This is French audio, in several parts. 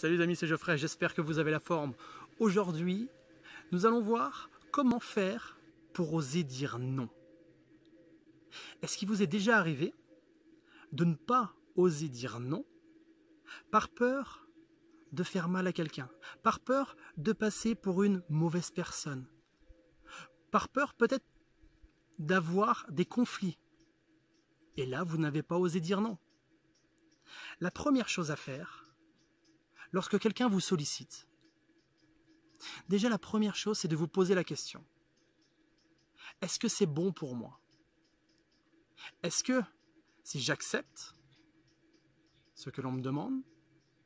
Salut les amis, c'est Geoffrey, j'espère que vous avez la forme. Aujourd'hui, nous allons voir comment faire pour oser dire non. Est-ce qu'il vous est déjà arrivé de ne pas oser dire non par peur de faire mal à quelqu'un, par peur de passer pour une mauvaise personne, par peur peut-être d'avoir des conflits? Et là, vous n'avez pas osé dire non. La première chose à faire, lorsque quelqu'un vous sollicite, déjà la première chose, c'est de vous poser la question. Est-ce que c'est bon pour moi? Est-ce que si j'accepte ce que l'on me demande,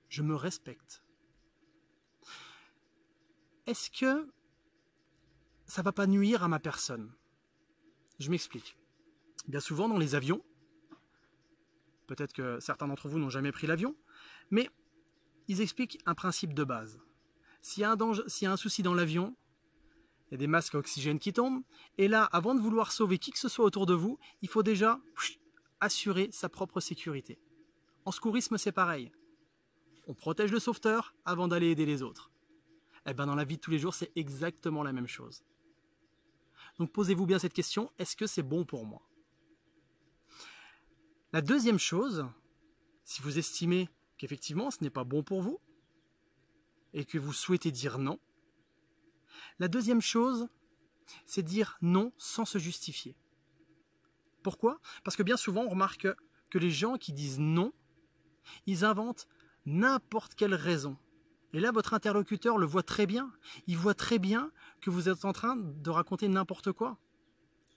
je me respecte? Est-ce que ça ne va pas nuire à ma personne? Je m'explique. Bien souvent dans les avions, peut-être que certains d'entre vous n'ont jamais pris l'avion, mais ils expliquent un principe de base. S'il y a un danger, s'il y a un souci dans l'avion, il y a des masques à oxygène qui tombent, et là, avant de vouloir sauver qui que ce soit autour de vous, il faut déjà assurer sa propre sécurité. En secourisme, c'est pareil. On protège le sauveteur avant d'aller aider les autres. Et bien dans la vie de tous les jours, c'est exactement la même chose. Donc posez-vous bien cette question, est-ce que c'est bon pour moi? La deuxième chose, si vous estimez qu'effectivement ce n'est pas bon pour vous et que vous souhaitez dire non, la deuxième chose, c'est dire non sans se justifier. Pourquoi? Parce que bien souvent on remarque que les gens qui disent non, ils inventent n'importe quelle raison. Et là votre interlocuteur le voit très bien, il voit très bien que vous êtes en train de raconter n'importe quoi.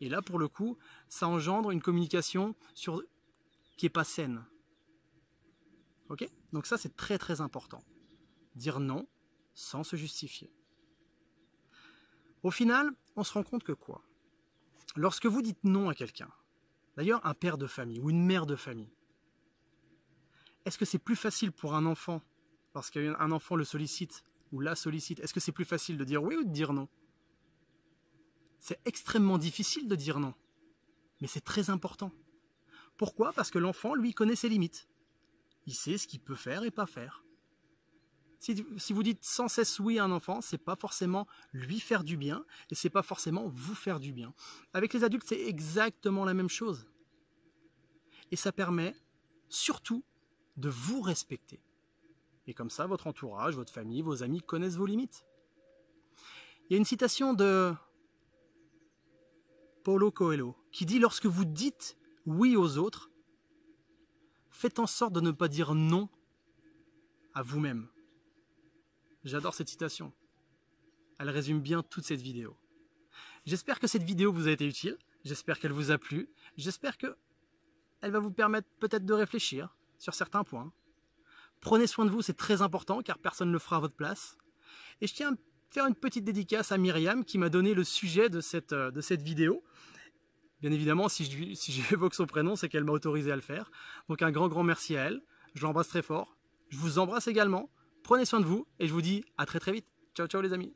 Et là pour le coup, ça engendre une communication qui n'est pas saine. Ok? Donc ça c'est très très important. Dire non sans se justifier. Au final, on se rend compte que quoi? Lorsque vous dites non à quelqu'un, d'ailleurs un père de famille ou une mère de famille, est-ce que c'est plus facile pour un enfant, lorsqu'un enfant le sollicite ou la sollicite, est-ce que c'est plus facile de dire oui ou de dire non? C'est extrêmement difficile de dire non, mais c'est très important. Pourquoi? Parce que l'enfant, lui, connaît ses limites. Il sait ce qu'il peut faire et pas faire. Si vous dites sans cesse oui à un enfant, c'est pas forcément lui faire du bien et c'est pas forcément vous faire du bien. Avec les adultes, c'est exactement la même chose. Et ça permet surtout de vous respecter. Et comme ça, votre entourage, votre famille, vos amis connaissent vos limites. Il y a une citation de Paulo Coelho qui dit « Lorsque vous dites oui aux autres, faites en sorte de ne pas dire non à vous-même. » J'adore cette citation. Elle résume bien toute cette vidéo. J'espère que cette vidéo vous a été utile. J'espère qu'elle vous a plu. J'espère qu'elle va vous permettre peut-être de réfléchir sur certains points. Prenez soin de vous, c'est très important car personne ne le fera à votre place. Et je tiens à faire une petite dédicace à Myriam qui m'a donné le sujet de cette vidéo. Bien évidemment, si j'évoque son prénom, c'est qu'elle m'a autorisé à le faire. Donc un grand merci à elle. Je l'embrasse très fort. Je vous embrasse également. Prenez soin de vous et je vous dis à très vite. Ciao ciao les amis.